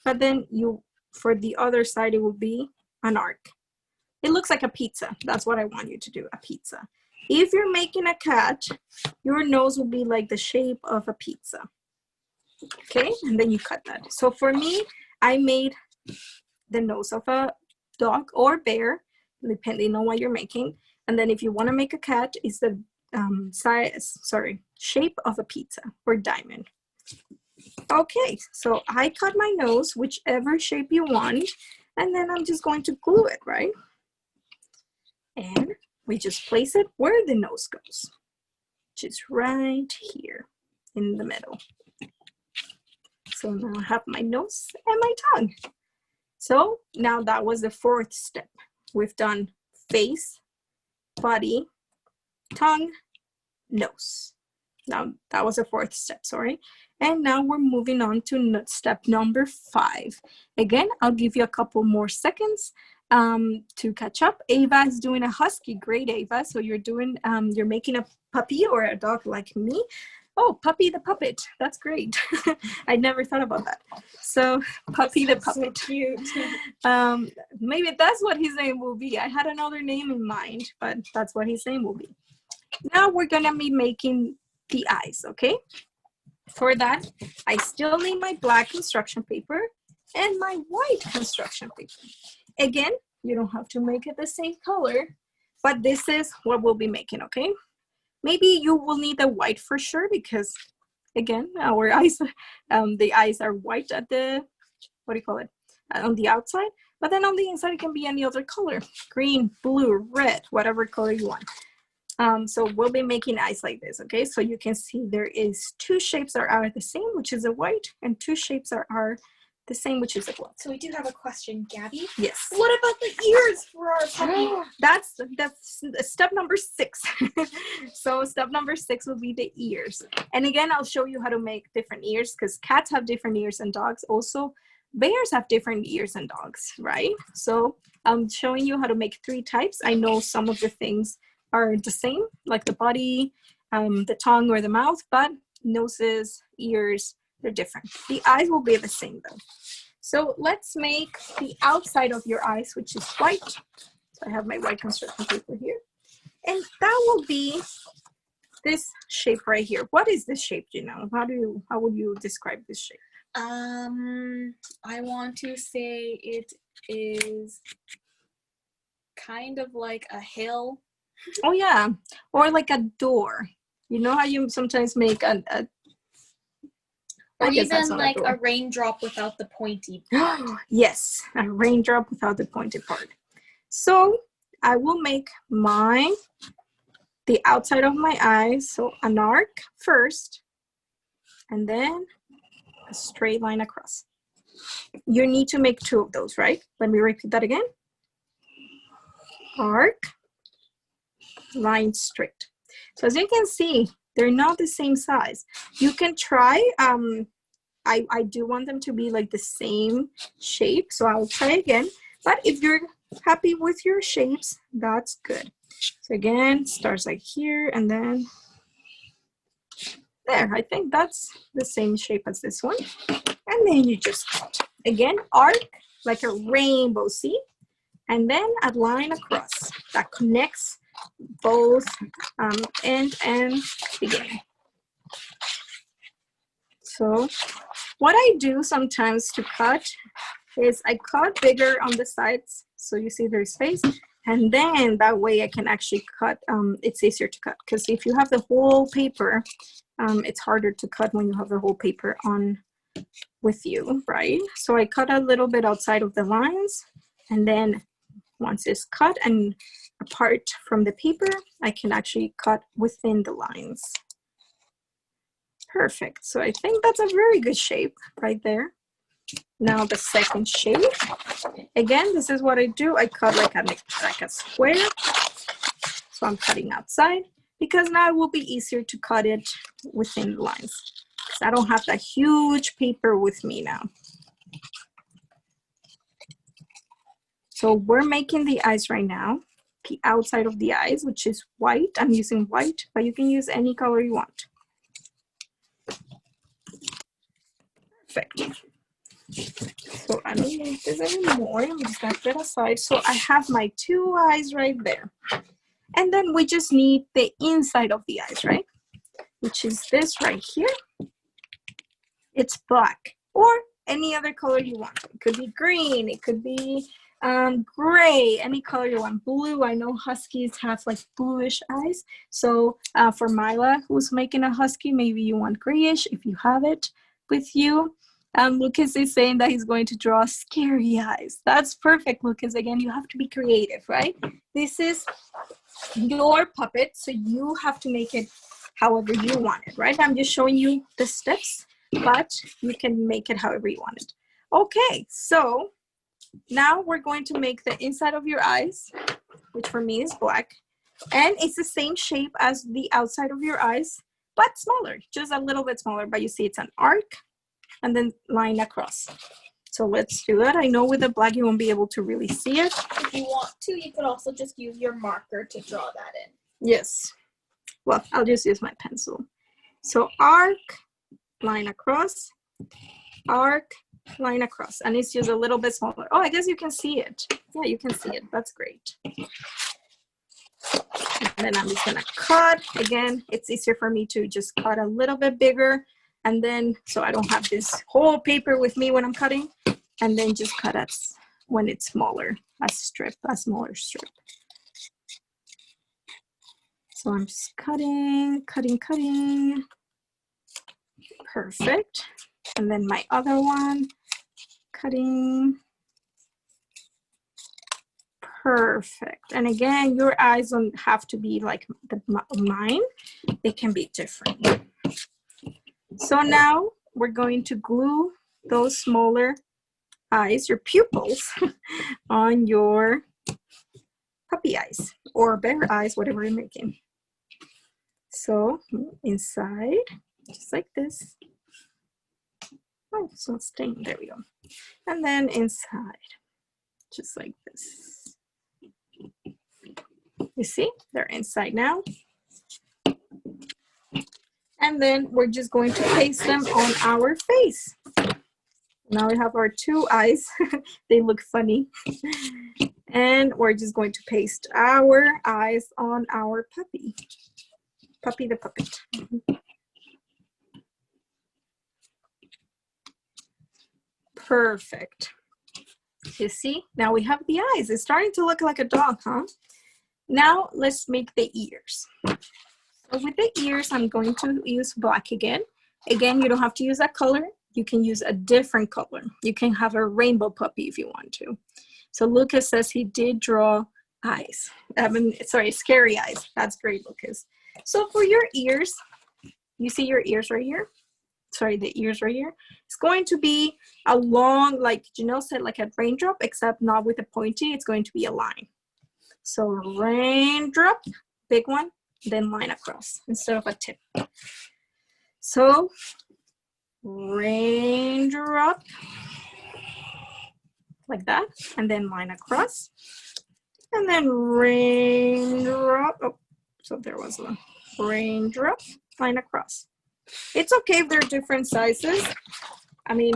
But then for the other side, it will be an arc. It looks like a pizza. That's what I want you to do, a pizza. If you're making a cat, your nose will be like the shape of a pizza. Okay, and then you cut that. So for me, I made the nose of a dog or bear, depending on what you're making. And then if you want to make a cat, it's the shape of a pizza or diamond. Okay, so I cut my nose, whichever shape you want, and then I'm just going to glue it, right? And we just place it where the nose goes, which is right here in the middle. So now I have my nose and my tongue. So now that was the fourth step. We've done face, body, tongue, nose. Now that was the fourth step, sorry. And now we're moving on to step number 5. Again, I'll give you a couple more seconds to catch up. Ava is doing a husky. Great, Ava. So you're doing, you're making a puppy or a dog like me. Oh, Puppy the Puppet. That's great. I never thought about that. So Puppy the Puppet. So cute. Maybe that's what his name will be. I had another name in mind, but that's what his name will be. Now we're going to be making the eyes, okay? For that, I still need my black construction paper and my white construction paper. Again, you don't have to make it the same color, but this is what we'll be making, okay? Maybe you will need the white for sure because, again, our eyes, the eyes are white at the, what do you call it, on the outside. But then on the inside, it can be any other color, green, blue, red, whatever color you want. So we'll be making eyes like this, okay? So you can see there is 2 shapes that are the same, which is a white, and 2 shapes that are the same, which is a black. So we do have a question, Gabby. Yes. What about the ears for our puppy? That's step number 6. So step number 6 will be the ears. And again, I'll show you how to make different ears because cats have different ears than dogs. Also, bears have different ears than dogs, right? So I'm showing you how to make 3 types. I know some of the things are the same, like the body, the tongue or the mouth, but noses, ears, they're different. The eyes will be the same though. So let's make the outside of your eyes, which is white. So I have my white construction paper here. And that will be this shape right here. What is this shape, you know? How would you describe this shape? I want to say it is kind of like a hill. Oh yeah, or like a door. You know how you sometimes make a Or I guess that's even not like a a door. raindrop without the pointy. Yes, a raindrop without the pointed part. So I will make the outside of my eyes, so an arc first, and then a straight line across. You need to make 2 of those, right? Let me repeat that again. Arc, line straight. So as you can see, they're not the same size. You can try, I do want them to be like the same shape, so I'll try again. But if you're happy with your shapes, that's good. So again, starts like here and then there. I think that's the same shape as this one. And then you just cut. Again, arc like a rainbow, see? And then a line across that connects both end and beginning. So what I do sometimes to cut is I cut bigger on the sides so you see there's space, and then that way I can actually cut, it's easier to cut, because if you have the whole paper, it's harder to cut when you have the whole paper on with you, right? So I cut a little bit outside of the lines, and then once it's cut and apart from the paper, I can actually cut within the lines. Perfect. So I think that's a very good shape right there. Now the second shape. Again, this is what I do. I cut like a square. So I'm cutting outside because now it will be easier to cut it within the lines. Because I don't have that huge paper with me now. So we're making the eyes right now. The outside of the eyes, which is white. I'm using white, but you can use any color you want. Perfect. So I don't need this anymore. I'm just gonna put it aside. So I have my 2 eyes right there. And then we just need the inside of the eyes, right? Which is this right here. It's black or any other color you want. It could be green, it could be gray, any color you want. Blue, I know huskies have like bluish eyes. So for Mila, who's making a husky, maybe you want grayish if you have it with you. Lucas is saying that he's going to draw scary eyes. That's perfect, Lucas. Again, you have to be creative, right? This is your puppet, so you have to make it however you want it, right? I'm just showing you the steps, but you can make it however you want it. Okay, so now we're going to make the inside of your eyes, which for me is black, and it's the same shape as the outside of your eyes, but smaller, just a little bit smaller, but you see it's an arc and then line across. So let's do that. I know with the black you won't be able to really see it. If you want to, you could also just use your marker to draw that in. Yes. Well, I'll just use my pencil. So arc, line across, arc, line across. And it's just a little bit smaller. Oh, I guess you can see it. Yeah, you can see it. That's great. And then I'm just gonna cut. Again, it's easier for me to just cut a little bit bigger. And then, so I don't have this whole paper with me when I'm cutting. And then just cut it when it's smaller, a smaller strip. So I'm just cutting. Perfect. And then my other one, cutting. Perfect. And again, your eyes don't have to be like mine. They can be different. So now we're going to glue those smaller eyes, your pupils, on your puppy eyes or bear eyes, whatever you're making. So inside, just like this. Oh, it's not staying. There we go. And then inside, just like this. You see, they're inside now. And then we're just going to paste them on our face. Now we have our 2 eyes. They look funny. And we're just going to paste our eyes on our puppy. Puppy the puppet. Perfect. You see, now we have the eyes. It's starting to look like a dog, huh? Now let's make the ears. So with the ears, I'm going to use black again. Again, you don't have to use that color. You can use a different color. You can have a rainbow puppy if you want to. So Lucas says he did draw eyes. Scary eyes. That's great, Lucas. So for your ears, you see your ears right here? Sorry, the ears right here. It's going to be a long, like Janelle said, like a raindrop, except not with a pointy. It's going to be a line. So raindrop, big one, then line across instead of a tip. So raindrop, like that, and then line across. And then raindrop, oh, so there was a raindrop, line across. It's okay if they're different sizes. I mean,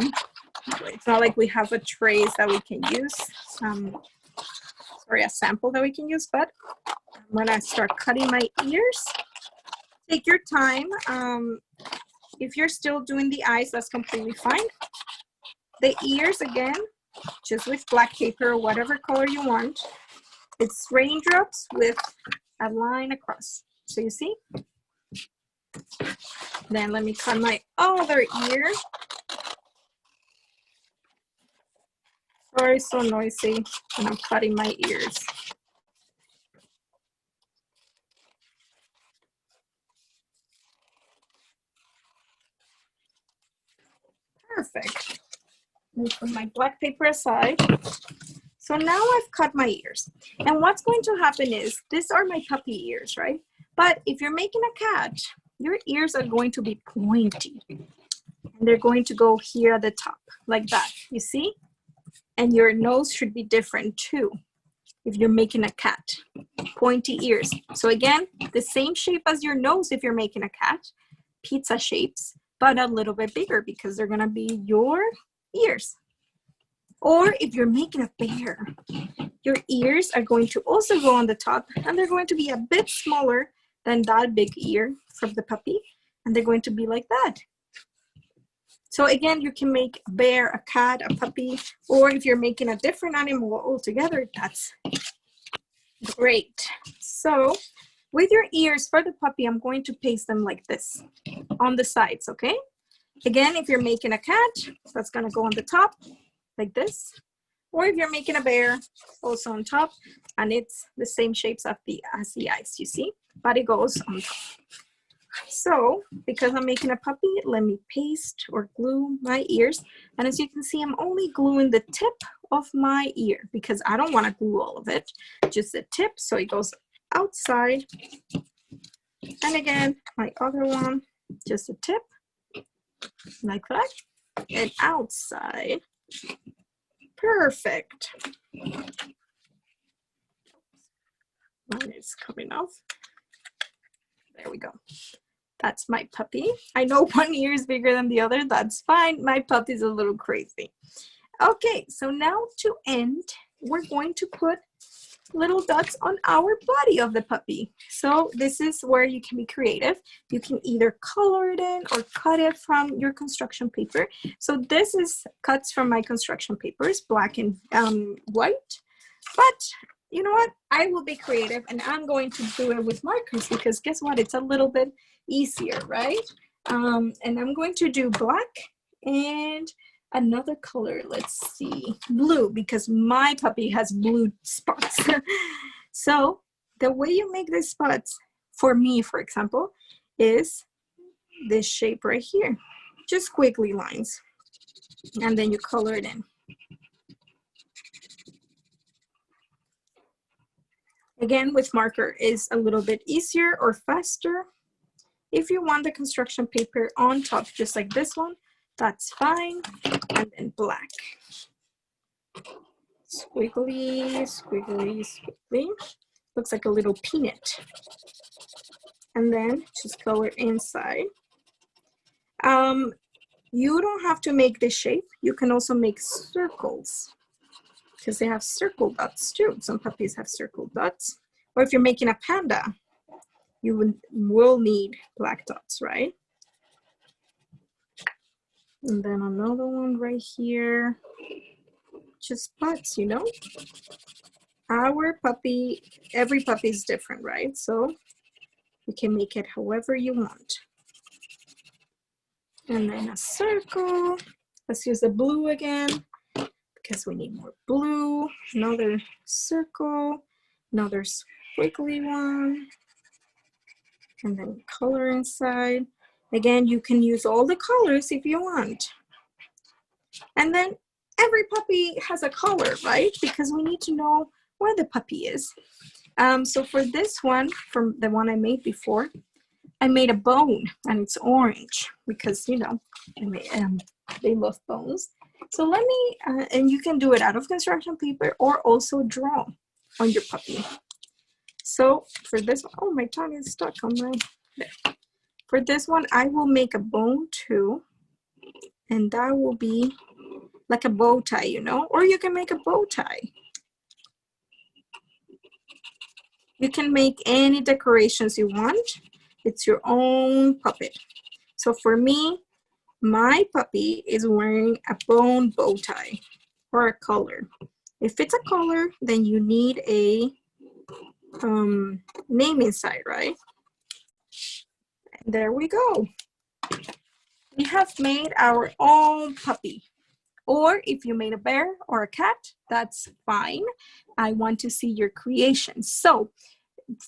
it's not like we have a trace that we can use, a sample that we can use, but when I start cutting my ears, take your time. If you're still doing the eyes, that's completely fine. The ears, again, just with black paper or whatever color you want. It's raindrops with a line across. So you see? Then let me cut my other ear. Sorry, so noisy when I'm cutting my ears. Perfect. Let me put my black paper aside. So now I've cut my ears. And what's going to happen is, these are my puppy ears, right? But if you're making a cat, your ears are going to be pointy. And they're going to go here at the top, like that, you see? And your nose should be different too, if you're making a cat. Pointy ears. So again, the same shape as your nose if you're making a cat, pizza shapes, but a little bit bigger because they're gonna be your ears. Or if you're making a bear, your ears are going to also go on the top, and they're going to be a bit smaller than that big ear from the puppy, and they're going to be like that. So again, you can make a bear, a cat, a puppy, or if you're making a different animal altogether, that's great. So with your ears for the puppy, I'm going to paste them like this on the sides, okay? Again, if you're making a cat, that's gonna go on the top like this. Or if you're making a bear, also on top, and it's the same shapes as the eyes, you see? But it goes on top. So, because I'm making a puppy, let me paste or glue my ears. And as you can see, I'm only gluing the tip of my ear because I don't want to glue all of it, just the tip, so it goes outside. And again, my other one, just a tip, like that, and outside. Perfect. Mine is coming off. There we go. That's my puppy. I know one ear is bigger than the other. That's fine. My puppy's a little crazy. Okay, so now to end, we're going to put little dots on our body of the puppy. So this is where you can be creative. You can either color it in or cut it from your construction paper. So this is cuts from my construction papers, black and white. But you know what? I will be creative and I'm going to do it with markers because guess what? It's a little bit easier, right? And I'm going to do black and another color. Let's see, blue, because my puppy has blue spots. So the way you make these spots, for me, for example, is this shape right here. Just squiggly lines. And then you color it in. Again, with marker is a little bit easier or faster. If you want the construction paper on top, just like this one, that's fine. And then black. Squiggly, squiggly, squiggly. Looks like a little peanut. And then just color inside. You don't have to make this shape. You can also make circles because they have circle dots too. Some puppies have circle dots. Or if you're making a panda, you will need black dots, right? And then another one right here. Just butts, you know? Our puppy, every puppy is different, right? So you can make it however you want. And then a circle. Let's use the blue again because we need more blue. Another circle, another squiggly one, and then color inside. Again, you can use all the colors if you want. And then every puppy has a color, right? Because we need to know where the puppy is. So for this one, from the one I made before, I made a bone and it's orange because, you know, they love bones. So let me, and you can do it out of construction paper or also draw on your puppy. So for this one, oh, my tongue is stuck on my, there. For this one, I will make a bone too. And that will be like a bow tie, you know, or you can make a bow tie. You can make any decorations you want. It's your own puppet. So for me, my puppy is wearing a bone bow tie or a collar. If it's a collar, then you need a name inside, right? And there we go. We have made our own puppy. Or if you made a bear or a cat, that's fine. I want to see your creations. So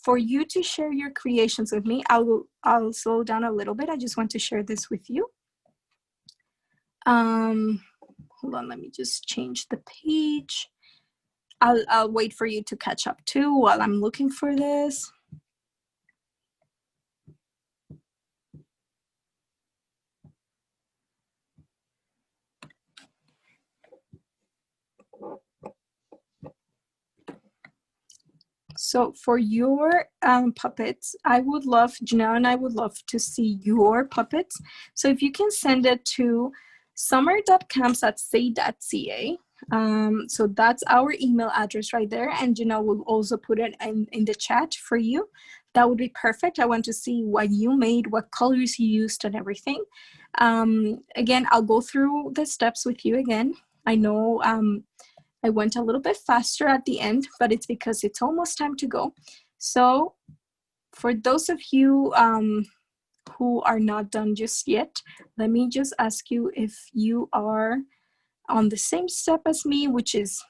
for you to share your creations with me, I'll slow down a little bit. I just want to share this with you. Hold on, let me just change the page. I'll wait for you to catch up too while I'm looking for this. So for your puppets, I would love, Janelle and I would love to see your puppets. So if you can send it to summer.camps@say.ca. So that's our email address right there. And Janelle will also put it in the chat for you. That would be perfect. I want to see what you made, what colors you used and everything. Again, I'll go through the steps with you again. I know I went a little bit faster at the end, but it's because it's almost time to go. So for those of you who are not done just yet, let me just ask you if you are on the same step as me, which is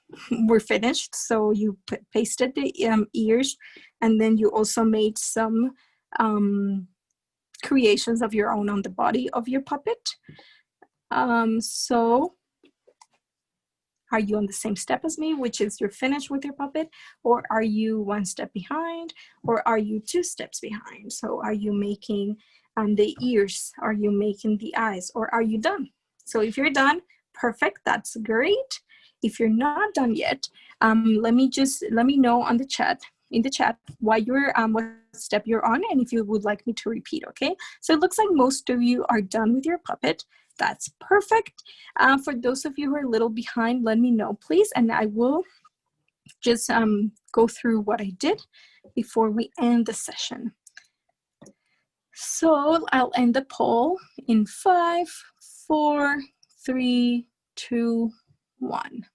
we're finished. So you pasted the ears, and then you also made some creations of your own on the body of your puppet. So are you on the same step as me, which is you're finished with your puppet, or are you one step behind, or are you two steps behind? So are you making the ears? Are you making the eyes, or are you done? So if you're done, perfect, that's great. If you're not done yet, let me know on the chat, what step you're on, and if you would like me to repeat, okay? So it looks like most of you are done with your puppet. That's perfect. For those of you who are a little behind, let me know, please, and I will just go through what I did before we end the session. So I'll end the poll in 5, 4, 3, 2, 1.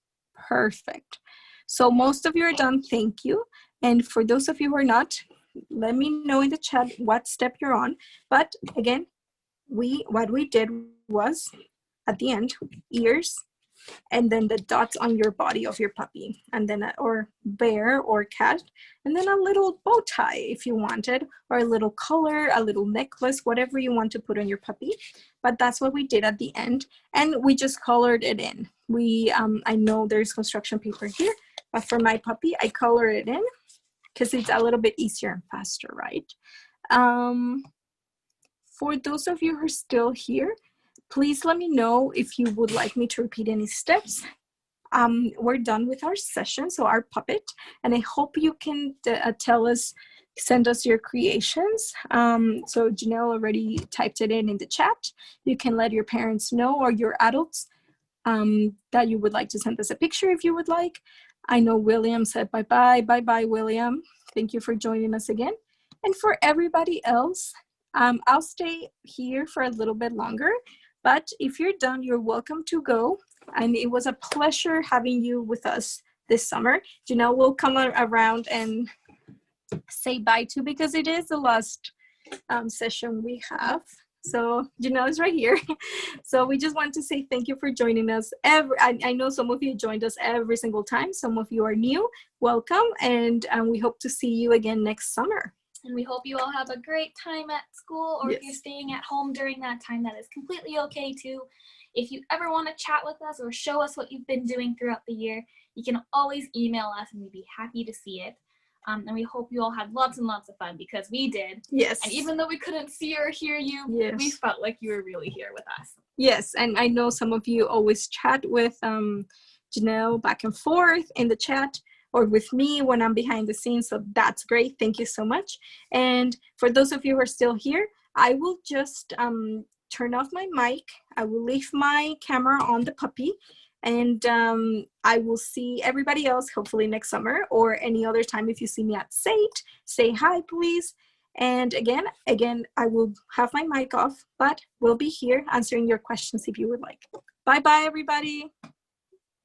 Perfect. So most of you are done, thank you. And for those of you who are not, let me know in the chat what step you're on. But again, what we did was at the end, ears, and then the dots on your body of your puppy, and then or bear or cat, and then a little bow tie if you wanted, or a little collar, a little necklace, whatever you want to put on your puppy. But that's what we did at the end, and we just colored it in. I know there's construction paper here, but for my puppy, I color it in because it's a little bit easier and faster, right? For those of you who are still here, please let me know if you would like me to repeat any steps. We're done with our session, so our puppet, and I hope you can send us your creations. So Janelle already typed it in the chat. You can let your parents know, or your adults, that you would like to send us a picture if you would like. I know William said bye-bye. Bye-bye, William. Thank you for joining us again. And for everybody else, I'll stay here for a little bit longer, But if you're done, you're welcome to go. And it was a pleasure having you with us this summer. Janelle will come around and say bye too, because it is the last session we have. So Janelle is right here. So we just want to say thank you for joining us. I know some of you joined us every single time. Some of you are new. Welcome, and we hope to see you again next summer. And we hope you all have a great time at school, or Yes. if you're staying at home during that time, that is completely okay too. If you ever want to chat with us or show us what you've been doing throughout the year, you can always email us and we'd be happy to see it. And we hope you all had lots and lots of fun, because we did. Yes. And even though we couldn't see or hear you, Yes. we felt like you were really here with us. Yes, and I know some of you always chat with Janelle back and forth in the chat, or with me when I'm behind the scenes. So that's great. Thank you so much. And for those of you who are still here, I will just turn off my mic. I will leave my camera on the puppy, and I will see everybody else hopefully next summer or any other time. If you see me at SAIT, say hi, please. And again, I will have my mic off, but we'll be here answering your questions if you would like. Bye-bye, everybody.